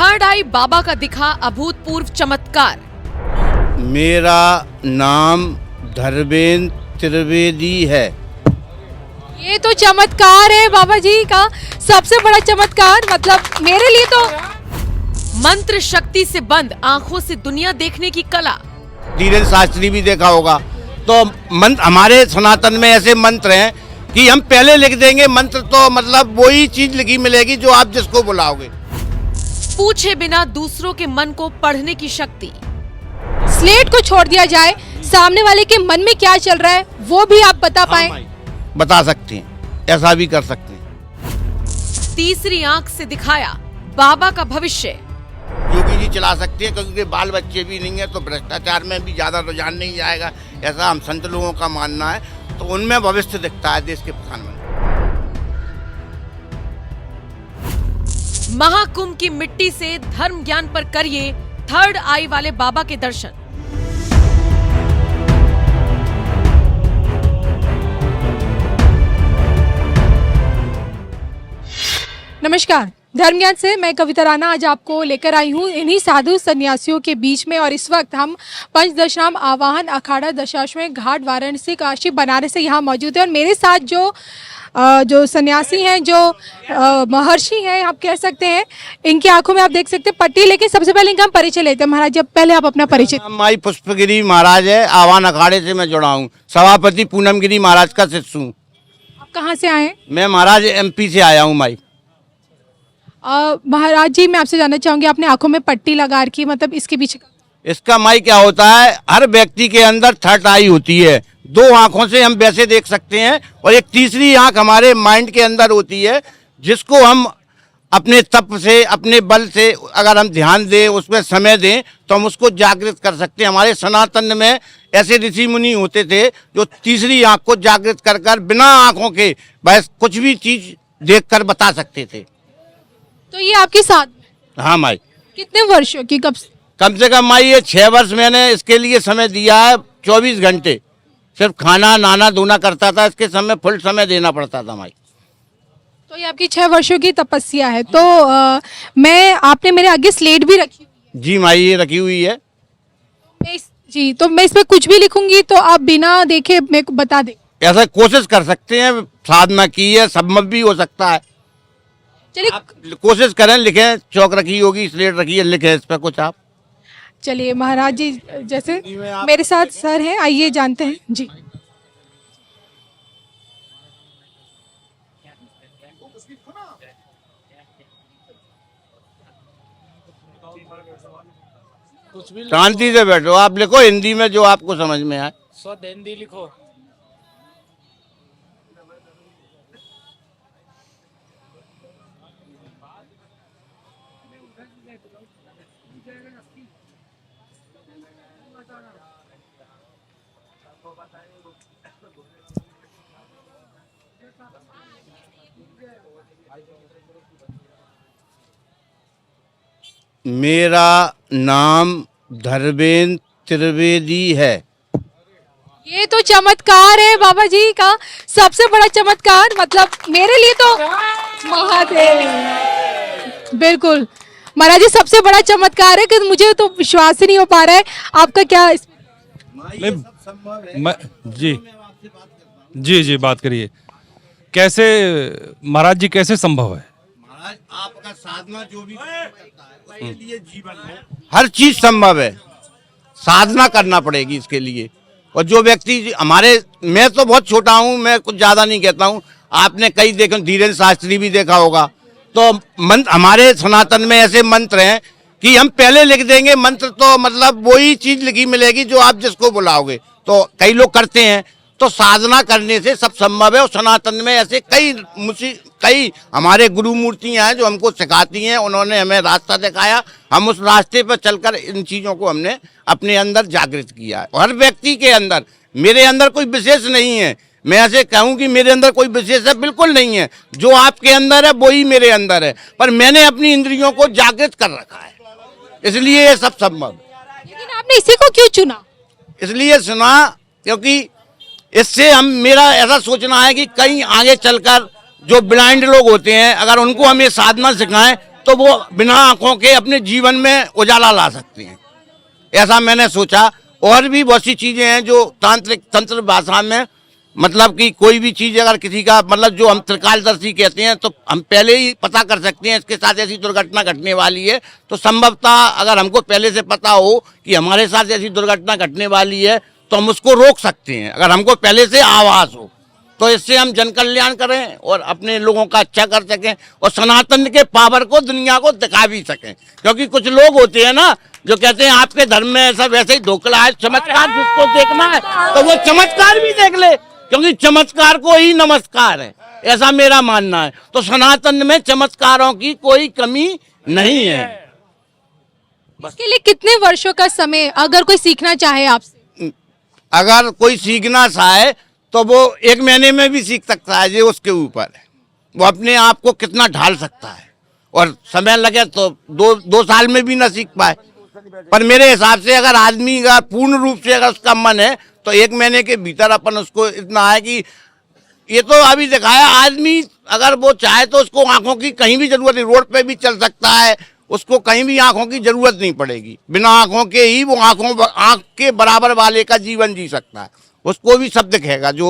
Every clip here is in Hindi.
थर्ड आई बाबा का दिखा अभूतपूर्व चमत्कार। मेरा नाम धर्मेंद्र त्रिवेदी है। ये तो चमत्कार है बाबा जी का, सबसे बड़ा चमत्कार। मतलब मेरे लिए तो मंत्र शक्ति से बंद आंखों से दुनिया देखने की कला। धीरेन्द्र शास्त्री भी देखा होगा। तो मंत्र हमारे सनातन में ऐसे मंत्र हैं कि हम पहले लिख देंगे मंत्र, तो मतलब वही चीज लिखी मिलेगी जो आप जिसको बुलाओगे। पूछे बिना दूसरों के मन को पढ़ने की शक्ति। स्लेट को छोड़ दिया जाए, सामने वाले के मन में क्या चल रहा है वो भी आप बता पाए। बता सकते हैं, ऐसा भी कर सकते हैं। तीसरी आंख से दिखाया बाबा का भविष्य। योगी जी चला सकते हैं क्योंकि बाल बच्चे भी नहीं है, तो भ्रष्टाचार में भी ज्यादा रुझान नहीं जाएगा, ऐसा हम संत लोगों का मानना है। तो उनमें भविष्य दिखता है देश के प्रधानमंत्री। महाकुंभ की मिट्टी से धर्म ज्ञान पर करिए थर्ड आई वाले बाबा के दर्शन। नमस्कार, धर्म ज्ञान से मैं कविता राणा आज आपको लेकर आई हूँ इन्हीं साधु सन्यासियों के बीच में। और इस वक्त हम पंचदशनाम आवाहन अखाड़ा दशाश्वमेध घाट वाराणसी काशी बनारस से यहाँ मौजूद है। और मेरे साथ जो सन्यासी हैं, जो महर्षि हैं आप कह सकते हैं, इनकी आंखों में आप देख सकते हैं पट्टी। लेकिन सबसे पहले इनका हम परिचय लेते हैं। महाराज, जब पहले आप अपना परिचय। माई पुष्पगिरी महाराज है, आवाहन अखाड़े से मैं जुड़ा हूँ। सभापति पूनम गिरी महाराज का शिष्य हूँ। आप कहाँ से आए हैं? मैं महाराज MP से आया हूँ। माई महाराज जी, मैं आपसे जानना चाहूंगी, आपने आंखों में पट्टी लगा रखी, मतलब इसके पीछे इसका माई क्या होता है, हर व्यक्ति के अंदर थर्ड आई होती है। दो आंखों से हम वैसे देख सकते हैं और एक तीसरी आंख हमारे माइंड के अंदर होती है, जिसको हम अपने तप से, अपने बल से अगर हम ध्यान दें, उसमें समय दें, तो हम उसको जागृत कर सकते हैं। हमारे सनातन में ऐसे ऋषि मुनि होते थे जो तीसरी आंख को जागृत कर कर बिना आंखों के बस कुछ भी चीज देख कर बता सकते थे। तो ये आपके साथ? हाँ माई। कितने वर्षों की? कम से कम माई ये 6 वर्ष मैंने इसके लिए समय दिया है। 24 घंटे सिर्फ खाना नहाना धोना करता था, इसके समय फुल समय देना पड़ता था माई। तो ये आपकी 6 वर्षों की तपस्या है। तो आपने मेरे आगे स्लेट भी रखी हुई है। जी माई, ये रखी हुई है। जी, तो मैं इसमें कुछ भी लिखूंगी तो आप बिना देखे मेरे को बता दें। ऐसा कोशिश कर सकते हैं, साधना की है, संभव भी हो सकता है। चलिए कोशिश करें, लिखें। चौक रखी होगी, स्लेट रखी है, लिखें इस पर कुछ आप। चलिए महाराज जी, जैसे मेरे साथ सर हैं, आइए जानते हैं जी। शांति से बैठो, आप लिखो हिंदी में जो आपको समझ में आए। शुद्ध हिंदी लिखो। मेरा नाम धर्मेंद्र त्रिवेदी है। ये तो चमत्कार है बाबा जी का, सबसे बड़ा चमत्कार। मतलब मेरे लिए तो महादेव, बिल्कुल महाराज जी, सबसे बड़ा चमत्कार है कि मुझे तो विश्वास ही नहीं हो पा रहा है। आपका क्या जी बात करिए। कैसे महाराज जी, कैसे संभव है? महाराज, आपका साधना जो भी करता है उसके लिए जीवन है, हर चीज संभव है। साधना करना पड़ेगी इसके लिए। और जो व्यक्ति हमारे, मैं तो बहुत छोटा हूँ, मैं कुछ ज्यादा नहीं कहता हूँ। आपने कई देखो, धीरेन्द्र शास्त्री भी देखा होगा। तो मंत्र हमारे सनातन में ऐसे मंत्र हैं कि हम पहले लिख देंगे मंत्र, तो मतलब वही चीज लिखी मिलेगी जो आप जिसको बुलाओगे। तो कई लोग करते हैं, तो साधना करने से सब संभव है। और सनातन में ऐसे कई हमारे गुरु मूर्तियां हैं जो हमको सिखाती हैं, उन्होंने हमें रास्ता दिखाया, हम उस रास्ते पर चलकर इन चीजों को हमने अपने अंदर जागृत किया है। हर व्यक्ति के अंदर, मेरे अंदर कोई विशेष नहीं है। मैं ऐसे कहूं कि मेरे अंदर कोई विशेष है, बिल्कुल नहीं है। जो आपके अंदर है वही मेरे अंदर है, पर मैंने अपनी इंद्रियों को जागृत कर रखा है, इसलिए ये सब संभव। लेकिन आपने इसी को क्यों चुना? इसलिए सुना क्योंकि इससे मेरा ऐसा सोचना है कि कहीं आगे चलकर जो ब्लाइंड लोग होते हैं, अगर उनको हम ये साधना सिखाएं तो तो वो बिना आंखों के अपने जीवन में उजाला ला सकते हैं। ऐसा मैंने सोचा। और भी बहुत सी चीजें हैं जो तांत्रिक तंत्र भाषा में, मतलब कि कोई भी चीज अगर किसी का, मतलब जो हम त्रिकालदर्शी कहते हैं, तो हम पहले ही पता कर सकते हैं इसके साथ ऐसी दुर्घटना घटने वाली है। तो संभवतः अगर हमको पहले से पता हो कि हमारे साथ ऐसी दुर्घटना घटने वाली है तो हम उसको रोक सकते हैं, अगर हमको पहले से आभास हो। तो इससे हम जन कल्याण करें और अपने लोगों का अच्छा कर सकें और सनातन के पावर को दुनिया को दिखा भी सकें। क्योंकि कुछ लोग होते हैं ना जो कहते हैं आपके धर्म में ऐसा वैसे ही धोखला है, चमत्कार जिसको देखना है तो वो चमत्कार भी देख ले, क्योंकि चमत्कार को ही नमस्कार है, ऐसा मेरा मानना है। तो सनातन में चमत्कारों की कोई कमी नहीं है। इसके लिए कितने वर्षों का समय अगर कोई सीखना चाहे आपसे? अगर कोई सीखना चाहे तो वो 1 महीने में भी सीख सकता है, ये उसके ऊपर है, वो अपने आप को कितना ढाल सकता है। और समय लगे तो 2 साल में भी ना सीख पाए। पर मेरे हिसाब से अगर आदमी का पूर्ण रूप से अगर उसका मन है तो 1 महीने के भीतर अपन उसको इतना है कि ये तो अभी दिखाया, आदमी अगर वो चाहे तो उसको आंखों की कहीं भी जरूरत नहीं, रोड पे भी चल सकता है, उसको कहीं भी आंखों की जरूरत नहीं पड़ेगी। बिना आंखों के ही वो आंख के बराबर वाले का जीवन जी सकता है। उसको भी सब दिखेगा। जो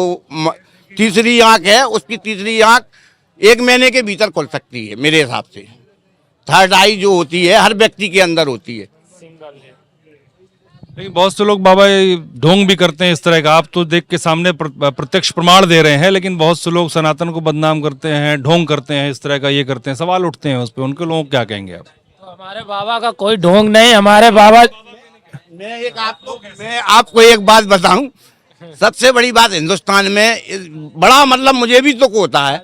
तीसरी आंख है उसकी तीसरी आंख 1 महीने के भीतर खुल सकती है मेरे हिसाब से। थर्ड आई जो होती है हर व्यक्ति के अंदर होती है। लेकिन बहुत से लोग बाबा ये ढोंग भी करते हैं इस तरह का, आप तो देख के सामने प्रत्यक्ष प्रमाण दे रहे हैं, लेकिन बहुत से लोग सनातन को बदनाम करते हैं, ढोंग करते हैं, इस तरह का ये करते हैं, सवाल उठते हैं उस पर, उनके लोगों को क्या कहेंगे आप? तो हमारे बाबा का कोई ढोंग नहीं, हमारे बाबा। मैं आपको एक बात बताऊं, सबसे बड़ी बात हिंदुस्तान में बड़ा, मतलब मुझे भी दुख होता है,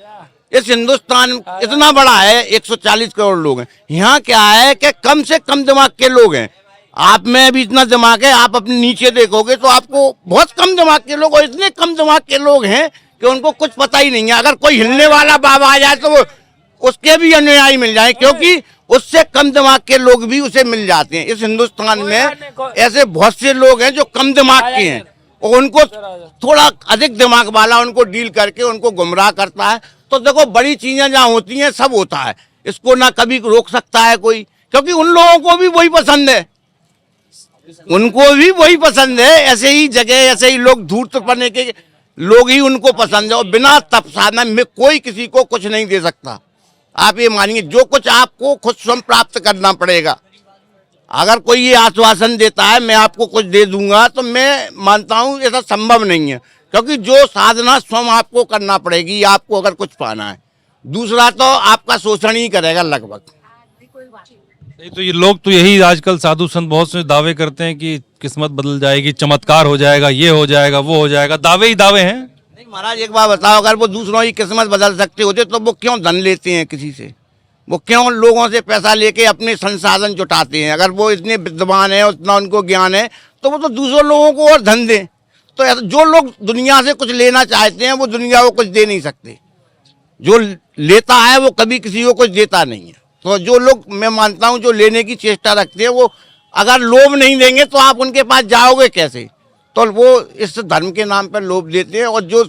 इस हिंदुस्तान इतना बड़ा है, 140 करोड़ लोग हैं। यहाँ क्या है कि कम से कम दिमाग के लोग हैं। आप में भी इतना दिमाग है, आप अपने नीचे देखोगे तो आपको बहुत कम दिमाग के लोग, और इतने कम दिमाग के लोग हैं कि उनको कुछ पता ही नहीं है। अगर कोई हिलने वाला बाबा आ जाए तो वो उसके भी अनुयायी मिल जाए, क्योंकि उससे कम दिमाग के लोग भी उसे मिल जाते हैं। इस हिंदुस्तान में ऐसे बहुत से लोग हैं जो कम दिमाग के हैं और उनको थोड़ा अधिक दिमाग वाला उनको डील करके उनको गुमराह करता है। तो देखो, बड़ी चीजें जहाँ होती हैं सब होता है, इसको ना कभी रोक सकता है कोई, क्योंकि उन लोगों को भी वही पसंद है, उनको भी वही पसंद है। ऐसे ही जगह, ऐसे ही लोग, धूर्त पने के लोग ही उनको पसंद है। और बिना तप साधना में कोई किसी को कुछ नहीं दे सकता। आप ये मानिए, जो कुछ आपको खुद स्वयं प्राप्त करना पड़ेगा। अगर कोई ये आश्वासन देता है मैं आपको कुछ दे दूंगा, तो मैं मानता हूं ऐसा संभव नहीं है, क्योंकि जो साधना स्वयं आपको करना पड़ेगी आपको अगर कुछ पाना है। दूसरा तो आपका शोषण ही करेगा लगभग। नहीं तो ये लोग तो यही आजकल साधु संत बहुत से दावे करते हैं कि किस्मत बदल जाएगी, चमत्कार हो जाएगा, ये हो जाएगा, वो हो जाएगा, दावे ही दावे हैं। नहीं महाराज, एक बात बताओ, अगर वो दूसरों की किस्मत बदल सकते होते तो वो क्यों धन लेते हैं किसी से? वो क्यों लोगों से पैसा लेके अपने संसाधन जुटाते हैं? अगर वो इतने विद्वान है, उतना उनको ज्ञान है, तो वो तो दूसरों लोगों को और धन दें। तो जो लोग दुनिया से कुछ लेना चाहते हैं वो दुनिया को कुछ दे नहीं सकते। जो लेता है वो कभी किसी को कुछ देता नहीं है। तो जो लोग, मैं मानता हूं, जो लेने की चेष्टा रखते हैं, वो अगर लोभ नहीं देंगे तो आप उनके पास जाओगे कैसे? तो वो इस धर्म के नाम पर लोभ देते हैं। और जो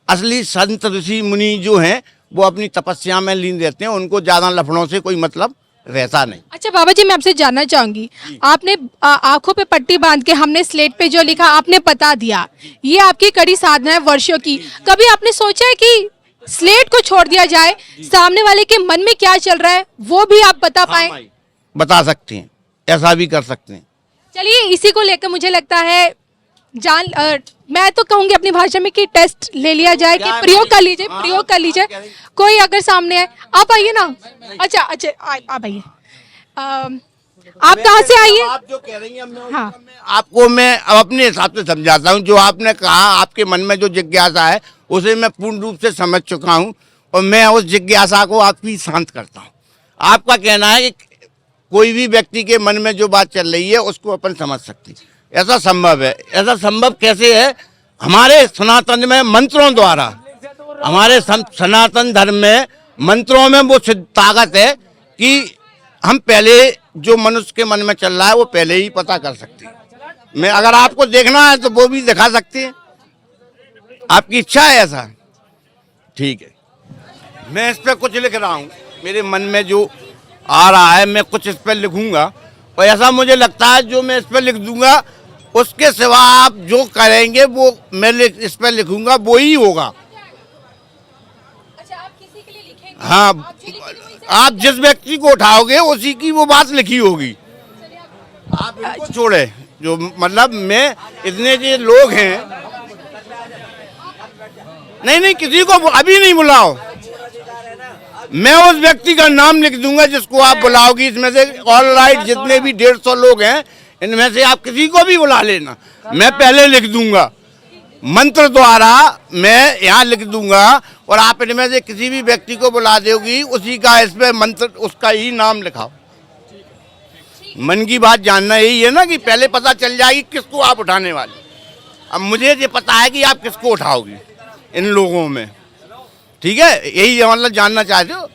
असली संत ऋषि मुनि जो हैं वो अपनी तपस्या में लीन रहते हैं, उनको ज्यादा लफड़ों से कोई मतलब रहता नहीं। अच्छा बाबा जी, मैं आपसे जानना चाहूंगी, आपने आंखों पे पट्टी बांध के हमने स्लेट पे जो लिखा आपने बता दिया, ये आपकी कड़ी साधना है वर्षों की। कभी आपने सोचा है कि स्लेट को छोड़ दिया जाए, सामने वाले के मन में क्या चल रहा है वो भी आप बता पाए? बता सकते हैं, ऐसा भी कर सकते हैं। चलिए, इसी को लेकर मुझे लगता है मैं तो कहूंगी अपनी भाषा में कि टेस्ट ले लिया जाए, कि प्रयोग कर लीजिए, प्रयोग कर लीजिए। कोई अगर सामने है, आप आइए ना। अच्छा आप आइए। आप कहाँ से आइए? आप जो कह रही हैं हाँ, आपको मैं अब अपने हिसाब से समझाता हूँ। जो आपने कहा, आपके मन में जो जिज्ञासा है उसे मैं पूर्ण रूप से समझ चुका हूँ, और मैं उस जिज्ञासा को आपकी शांत करता हूँ। आपका कहना है कि कोई भी व्यक्ति के मन में जो बात चल रही है उसको अपन समझ सकते, ऐसा संभव है? ऐसा संभव कैसे है? हमारे सनातन में मंत्रों द्वारा, हमारे सनातन धर्म में मंत्रों में वो ताकत है कि हम पहले जो मनुष्य के मन में चल रहा है वो पहले ही पता कर सकते हैं। मैं, अगर आपको देखना है तो वो भी दिखा सकते हैं, आपकी इच्छा है ऐसा? ठीक है, मैं इस पर कुछ लिख रहा हूँ। मेरे मन में जो आ रहा है, मैं कुछ इस पर लिखूंगा और ऐसा मुझे लगता है जो मैं इस पर लिख दूंगा उसके सिवा आप जो करेंगे वो मैं इस पर लिखूंगा वो ही होगा। अच्छा, आप किसी के लिए लिखेंगे? हाँ, आप जिस व्यक्ति को उठाओगे उसी की वो बात लिखी होगी। आप इनको छोड़े, जो मतलब मैं इतने जो लोग हैं, नहीं किसी को अभी नहीं बुलाओ, मैं उस व्यक्ति का नाम लिख दूंगा जिसको आप बुलाओगी। इसमें से ऑल राइट जितने भी 150 लोग हैं इनमें से आप किसी को भी बुला लेना, मैं पहले लिख दूंगा मंत्र द्वारा, मैं यहाँ लिख दूंगा और आप इनमें से किसी भी व्यक्ति को बुला दोगी, उसी का इस पे मंत्र उसका ही नाम लिखाओ। मन की बात जानना यही है ना कि पहले पता चल जाएगी किसको आप उठाने वाले। अब मुझे ये पता है कि आप किसको उठाओगी इन लोगों में, ठीक है, यही मतलब जानना चाहते हो।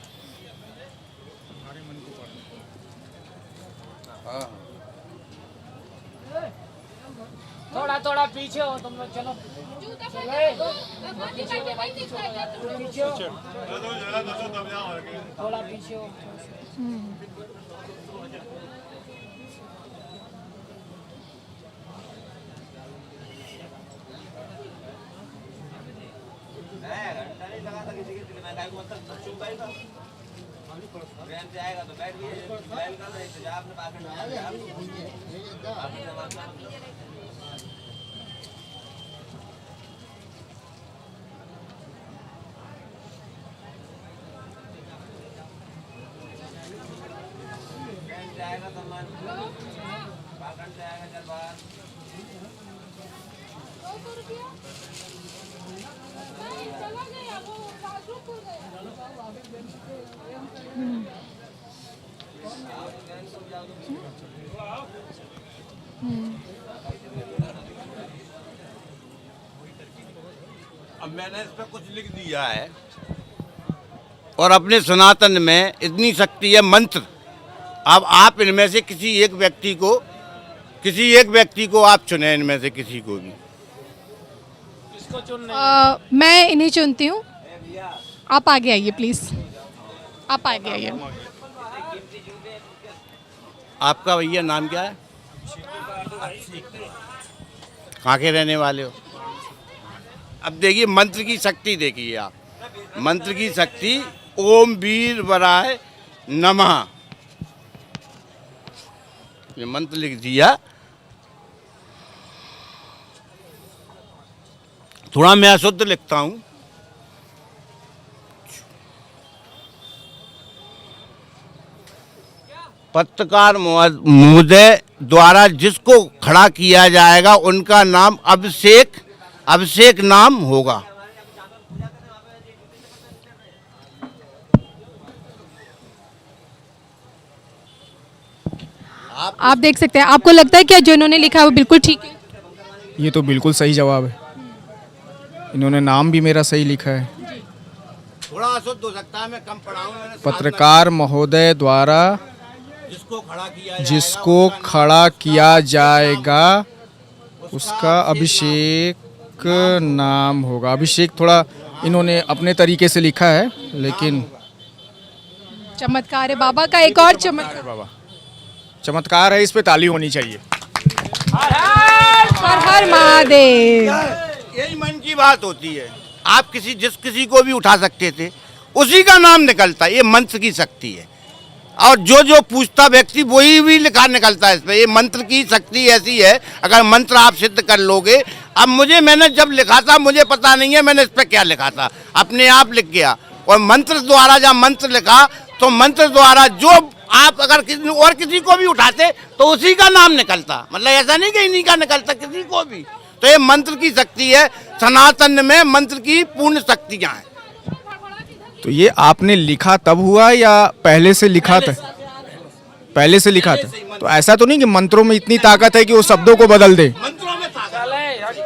थोड़ा थोड़ा पीछे हो तुम लोग, चलो थोड़ा पीछे हो। अब मैंने इस पर कुछ लिख दिया है और अपने सनातन में इतनी शक्ति है मंत्र। अब आप इनमें से किसी एक व्यक्ति को आप चुने, इनमें से किसी को भी। किसको चुनने? मैं इन्हें चुनती हूँ। आप आगे आइए प्लीज, आप आगे आइए। आपका भैया नाम क्या है? कहाँ के रहने वाले हो? अब देखिए मंत्र की शक्ति देखिए आप, मंत्र की शक्ति ओम वीर वराय नमः, ये मंत्र लिख दिया। थोड़ा मैं अशुद्ध लिखता हूँ। पत्रकार महोदय द्वारा जिसको खड़ा किया जाएगा उनका नाम अभिषेक नाम होगा। आप देख सकते हैं, आपको लगता है क्या जो इन्होंने लिखा है वो बिल्कुल ठीक है? ये तो बिल्कुल सही जवाब है, इन्होंने नाम भी मेरा सही लिखा है। थोड़ा अशुद्ध हो सकता है, मैं कम पढ़ा हूं। पत्रकार महोदय द्वारा जिसको खड़ा किया जाएगा उसका अभिषेक नाम होगा। अभिषेक थोड़ा इन्होंने अपने तरीके से लिखा है, लेकिन चमत्कार है बाबा का, एक और चमत्कार। बाबा चमत्कार है, इस पे ताली होनी चाहिए। हर हर महादेव। यही मन की बात होती है, आप किसी को भी उठा सकते थे, उसी का नाम निकलता है। ये मंत्र की शक्ति है और जो पूछता व्यक्ति वही भी लिखा निकलता है इस पे। ये मंत्र की शक्ति ऐसी है, अगर मंत्र आप सिद्ध कर लोगे। अब मैंने जब लिखा था मुझे पता नहीं है मैंने इस पे क्या लिखा था, अपने आप लिख गया। और मंत्र द्वारा जब मंत्र लिखा तो मंत्र द्वारा जो आप अगर किसी को भी उठाते तो उसी का नाम निकलता, मतलब ऐसा नहीं कि इन्हीं का निकलता, किसी को भी। तो ये मंत्र की शक्ति है, सनातन में मंत्र की पूर्ण शक्तियाँ हैं। तो ये आपने लिखा तब हुआ या पहले से लिखा था? पहले से लिखा था। तो ऐसा तो नहीं कि मंत्रों में इतनी ताकत है कि वो शब्दों को बदल दे? मंत्रों में ताकत है। अच्छा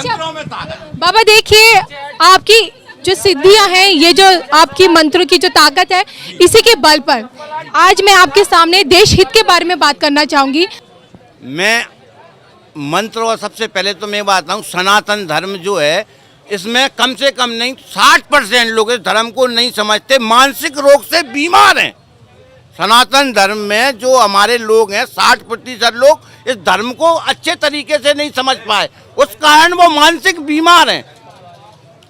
मंत्रों में ताकत। बाबा देखिए, आपकी जो सिद्धियां हैं, ये जो आपकी मंत्रों की जो ताकत है, इसी के बल पर आज मैं आपके सामने देश हित के बारे में बात करना चाहूंगी। मैं मंत्र और सबसे पहले तो मैं बात हूँ, सनातन धर्म जो है इसमें कम से कम नहीं 60% लोग इस धर्म को नहीं समझते, मानसिक रोग से बीमार हैं। सनातन धर्म में जो हमारे लोग हैं 60% लोग इस धर्म को अच्छे तरीके से नहीं समझ पाए, उस कारण वो मानसिक बीमार हैं।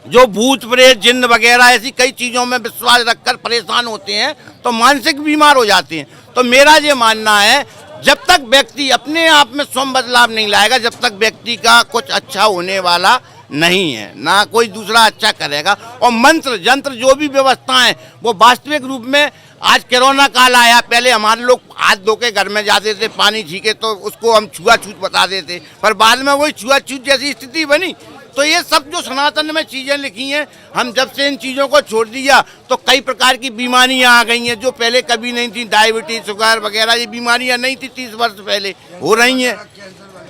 जो भूत प्रेत जिन्न वगैरह ऐसी कई चीज़ों में विश्वास रखकर परेशान होते हैं तो मानसिक बीमार हो जाते हैं। तो मेरा ये मानना है, जब तक व्यक्ति अपने आप में स्वयं बदलाव नहीं लाएगा, जब तक व्यक्ति का कुछ अच्छा होने वाला नहीं है, ना कोई दूसरा अच्छा करेगा। और मंत्र जंत्र जो भी व्यवस्था है वो वास्तविक रूप में, आज कोरोना काल आया, पहले हमारे लोग हाथ धो के घर में जाते थे, पानी छीके तो उसको हम छुआछूत बता देते, पर बाद में वही छुआछूत जैसी स्थिति बनी। तो ये सब जो सनातन में चीज़ें लिखी हैं, हम जब से इन चीज़ों को छोड़ दिया तो कई प्रकार की बीमारियां आ गई हैं जो पहले कभी नहीं थी। डायबिटीज, शुगर वगैरह ये बीमारियां नहीं थी, 30 वर्ष पहले हो रही हैं।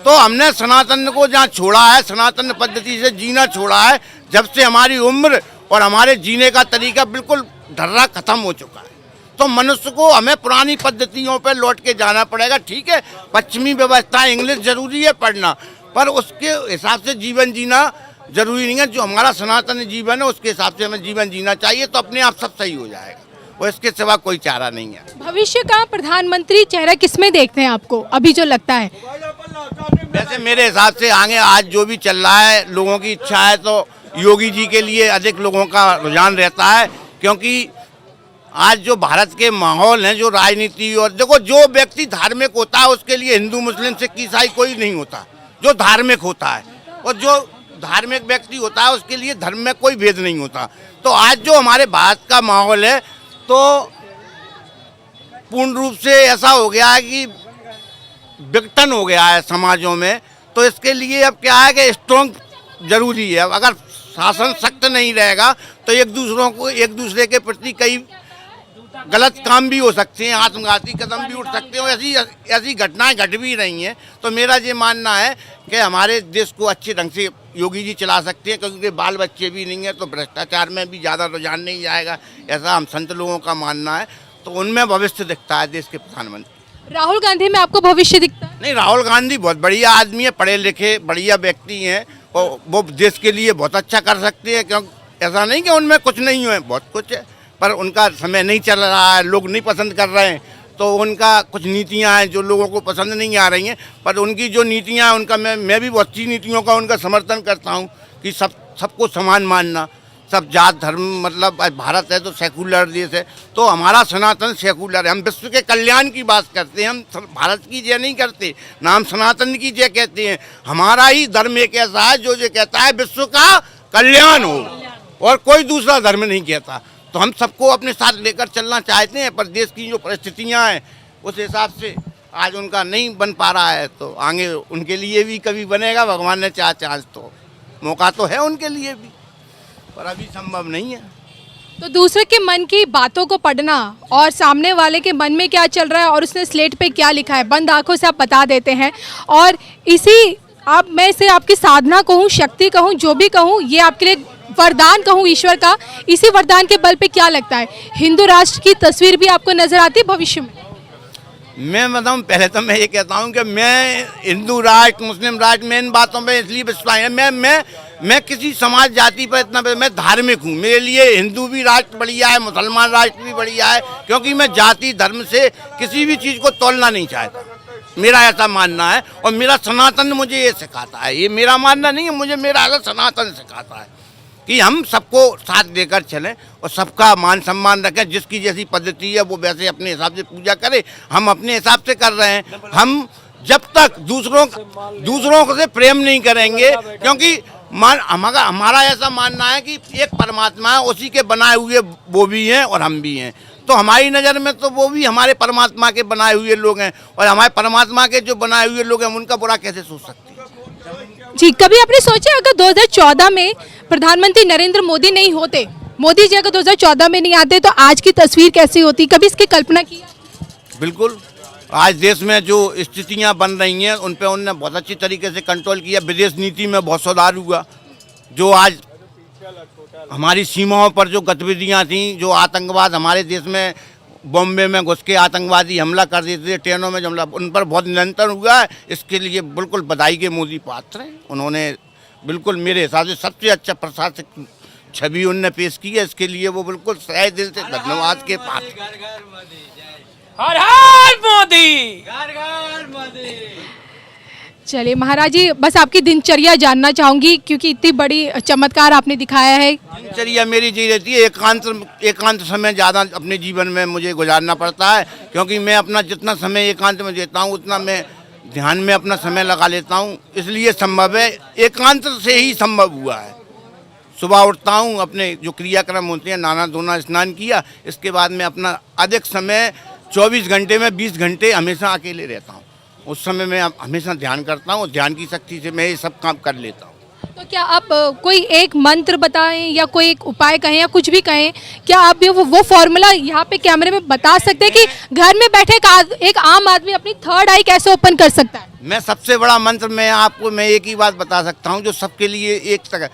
तो हमने सनातन को जहाँ छोड़ा है, सनातन पद्धति से जीना छोड़ा है, जब से हमारी उम्र और हमारे जीने का तरीका बिल्कुल ढर्रा खत्म हो चुका है। तो मनुष्य को हमें पुरानी पद्धतियों पर लौट के जाना पड़ेगा। ठीक है, पश्चिमी व्यवस्था इंग्लिश जरूरी है पढ़ना, पर उसके हिसाब से जीवन जीना जरूरी नहीं है। जो हमारा सनातन जीवन है उसके हिसाब से हमें जीवन जीना चाहिए, तो अपने आप सब सही हो जाएगा, और इसके सिवा कोई चारा नहीं है। भविष्य का प्रधानमंत्री चेहरा किसमें देखते हैं आपको अभी जो लगता है? वैसे मेरे हिसाब से आगे आज जो भी चल रहा है, लोगों की इच्छा है तो योगी जी के लिए अधिक लोगों का रुझान रहता है, क्योंकि आज जो भारत के माहौल है, जो राजनीति, और देखो जो व्यक्ति धार्मिक होता है उसके लिए हिंदू मुस्लिम सिख ईसाई कोई नहीं होता, जो धार्मिक होता है, और जो धार्मिक व्यक्ति होता है उसके लिए धर्म में कोई भेद नहीं होता। तो आज जो हमारे भारत का माहौल है तो पूर्ण रूप से ऐसा हो गया है कि विघटन हो गया है समाजों में। तो इसके लिए अब क्या है कि स्ट्रॉन्ग जरूरी है। अगर शासन सख्त नहीं रहेगा तो एक दूसरे के प्रति कई गलत काम भी हो सकते हैं, आत्मघाती कदम भी उठ सकते हैं, ऐसी घटनाएं घट भी रही हैं। तो मेरा ये मानना है कि हमारे देश को अच्छे ढंग से योगी जी चला सकते हैं, क्योंकि बाल बच्चे भी नहीं हैं तो भ्रष्टाचार में भी ज़्यादा रुझान नहीं जाएगा, ऐसा हम संत लोगों का मानना है। तो उनमें भविष्य दिखता है देश के प्रधानमंत्री। राहुल गांधी में आपको भविष्य दिखता है? नहीं, राहुल गांधी बहुत बढ़िया आदमी है, पढ़े लिखे बढ़िया व्यक्ति हैं, और वो देश के लिए बहुत अच्छा कर सकते हैं। क्योंकि ऐसा नहीं कि उनमें कुछ नहीं है, बहुत कुछ है, पर उनका समय नहीं चल रहा है, लोग नहीं पसंद कर रहे हैं। तो उनका कुछ नीतियां हैं जो लोगों को पसंद नहीं आ रही हैं, पर उनकी जो नीतियां हैं उनका मैं भी बहुत सी नीतियों का उनका समर्थन करता हूं कि सबको समान मानना, सब जात धर्म, मतलब भारत है तो सेकुलर देश है, तो हमारा सनातन सेकुलर है। हम विश्व के कल्याण की बात करते हैं, हम भारत की जय नहीं करते, ना हम सनातन की जय कहते हैं। हमारा ही धर्म एक ऐसा है जो ये कहता है विश्व का कल्याण हो, और कोई दूसरा धर्म नहीं कहता। तो हम सबको अपने साथ लेकर चलना चाहते हैं, पर देश की जो परिस्थितियां हैं उस हिसाब से आज उनका नहीं बन पा रहा है। तो आगे उनके लिए भी कभी बनेगा, भगवान ने चांस तो मौका तो है उनके लिए भी, पर अभी संभव नहीं है। तो दूसरे के मन की बातों को पढ़ना और सामने वाले के मन में क्या चल रहा है और उसने स्लेट पे क्या लिखा है बंद आंखों से आप बता देते हैं। और इसी मैं इसे आपकी साधना कहूँ, शक्ति कहूँ, जो भी कहूँ, ये आपके लिए वरदान कहूँ ईश्वर का, इसी वरदान के बल पे क्या लगता है हिंदू राष्ट्र की तस्वीर भी आपको नजर आती है भविष्य में? मैं बताऊं, पहले तो मैं ये कहता हूं कि मैं हिंदू राष्ट्र, मुस्लिम राष्ट्र में इन बातों में इसलिए विश्वास है, मैं किसी समाज जाति पर इतना, मैं धार्मिक हूं। मेरे लिए हिंदू भी राष्ट्र बढ़िया है, मुसलमान राष्ट्र भी बढ़िया है, क्योंकि मैं जाति धर्म से किसी भी चीज़ को तोलना नहीं चाहता। मेरा ऐसा मानना है, और मेरा सनातन मुझे ये सिखाता है। ये मेरा मानना नहीं है, मुझे मेरा सनातन सिखाता है कि हम सबको साथ देकर चलें और सबका मान सम्मान रखें। जिसकी जैसी पद्धति है वो वैसे अपने हिसाब से पूजा करे, हम अपने हिसाब से कर रहे हैं। हम जब तक दूसरों से प्रेम नहीं करेंगे, क्योंकि हमारा ऐसा मानना है कि एक परमात्मा है, उसी के बनाए हुए वो भी हैं और हम भी हैं। तो हमारी नज़र में तो वो भी हमारे परमात्मा के बनाए हुए लोग हैं, और हमारे परमात्मा के जो बनाए हुए लोग हैं उनका बुरा कैसे सोच सकते हैं। जी, कभी आपने सोचा अगर 2014 में प्रधानमंत्री नरेंद्र मोदी नहीं होते, मोदी जी अगर 2014 में नहीं आते तो आज की तस्वीर कैसी होती, कभी इसकी कल्पना की? बिल्कुल। आज देश में जो स्थितियां बन रही हैं उन पे उन्होंने बहुत अच्छी तरीके से कंट्रोल किया। विदेश नीति में बहुत सुधार हुआ। जो आज हमारी सीमाओं पर जो गतिविधियां थी, जो आतंकवाद हमारे देश में, बॉम्बे में घुस के आतंकवादी हमला कर देते थे, ट्रेनों में हमला, उन पर बहुत नियंत्रण हुआ है। इसके लिए बिल्कुल बधाई के मोदी पात्र हैं। उन्होंने बिल्कुल मेरे हिसाब से सबसे अच्छा प्रशासक छवि उनने पेश की है। इसके लिए वो बिल्कुल सहे दिल से धन्यवाद के पात्र। हर हर मोदी। चलिए महाराज जी, बस आपकी दिनचर्या जानना चाहूंगी क्योंकि इतनी बड़ी चमत्कार आपने दिखाया है। दिनचर्या मेरी यही रहती है, एकांत समय ज़्यादा अपने जीवन में मुझे गुजारना पड़ता है, क्योंकि मैं अपना जितना समय एकांत में देता हूँ उतना मैं ध्यान में अपना समय लगा लेता हूँ, इसलिए संभव है, एकांत से ही संभव हुआ है। सुबह उठता हूँ, अपने जो क्रियाक्रम होते हैं, नहाना धोना स्नान किया, इसके बाद मैं अपना अधिक समय 24 घंटे में 20 घंटे हमेशा अकेले रहता हूँ। उस समय मैं हमेशा ध्यान करता हूँ, ध्यान की शक्ति से मैं ये सब काम कर लेता हूँ। तो क्या आप कोई एक मंत्र बताएं या कोई एक उपाय कहें या कुछ भी कहें, क्या आप भी वो फॉर्मूला यहाँ पे कैमरे में बता सकते हैं कि घर में बैठे एक आम आदमी अपनी थर्ड आई कैसे ओपन कर सकता है? मैं सबसे बड़ा मंत्र मैं आपको एक ही बात बता सकता हूँ, जो सबके लिए एक तक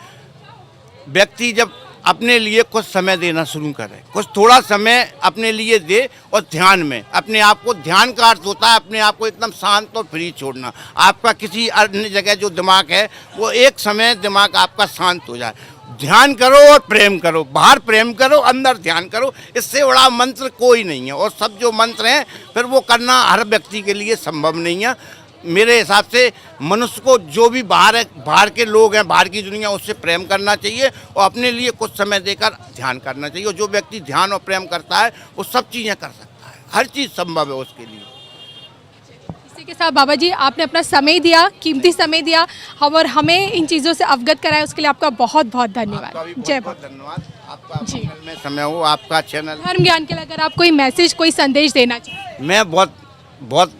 व्यक्ति जब अपने लिए कुछ समय देना शुरू करे, कुछ थोड़ा समय अपने लिए दे और ध्यान में अपने आप को, ध्यान का अर्थ होता है अपने आप को एकदम शांत और फ्री छोड़ना। आपका किसी अन्य जगह जो दिमाग है वो एक समय दिमाग आपका शांत हो जाए। ध्यान करो और प्रेम करो, बाहर प्रेम करो, अंदर ध्यान करो, इससे बड़ा मंत्र कोई नहीं है। और सब जो मंत्र हैं फिर वो करना हर व्यक्ति के लिए संभव नहीं है। मेरे हिसाब से मनुष्य को जो भी बाहर के लोग हैं, बाहर की दुनिया, उससे प्रेम करना चाहिए और अपने लिए कुछ समय देकर ध्यान करना चाहिए। और जो व्यक्ति ध्यान और प्रेम करता है वो सब चीज़ें कर सकता है, हर चीज़ संभव है उसके लिए। इसी के साथ बाबा जी आपने अपना समय दिया, कीमती समय दिया और हमें इन चीज़ों से अवगत कराया, उसके लिए आपका बहुत बहुत धन्यवाद। जय बहुत धन्यवाद आपका, जी। मंगल में समय हो आपका चैनल। धर्म ज्ञान के लिए अगर आप कोई मैसेज, कोई संदेश देना चाहें। मैं बहुत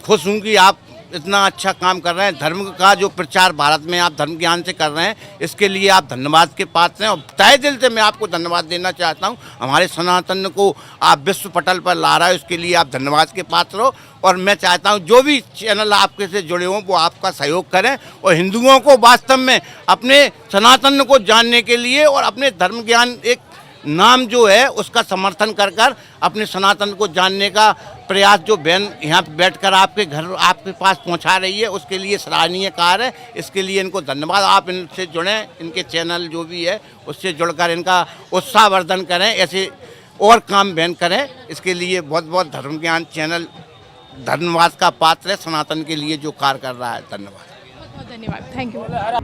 खुश हूँ कि आप इतना अच्छा काम कर रहे हैं। धर्म का जो प्रचार भारत में आप धर्म ज्ञान से कर रहे हैं, इसके लिए आप धन्यवाद के पात्र हैं और तहे दिल से मैं आपको धन्यवाद देना चाहता हूं। हमारे सनातन को आप विश्व पटल पर ला रहे हो, इसके लिए आप धन्यवाद के पात्र हो। और मैं चाहता हूं जो भी चैनल आपके से जुड़े हों वो आपका सहयोग करें और हिंदुओं को वास्तव में अपने सनातन को जानने के लिए और अपने धर्म ज्ञान एक नाम जो है उसका समर्थन कर अपने सनातन को जानने का प्रयास जो बहन यहाँ पे बैठकर आपके घर आपके पास पहुँचा रही है, उसके लिए सराहनीय कार्य है। इसके लिए इनको धन्यवाद। आप इनसे जुड़ें, इनके चैनल जो भी है उससे जुड़कर इनका उत्साहवर्धन करें, ऐसे और काम बहन करें। इसके लिए बहुत बहुत धर्म ज्ञान चैनल धन्यवाद का पात्र है, सनातन के लिए जो कार्य कर रहा है। धन्यवाद, बहुत बहुत धन्यवाद, थैंक यू।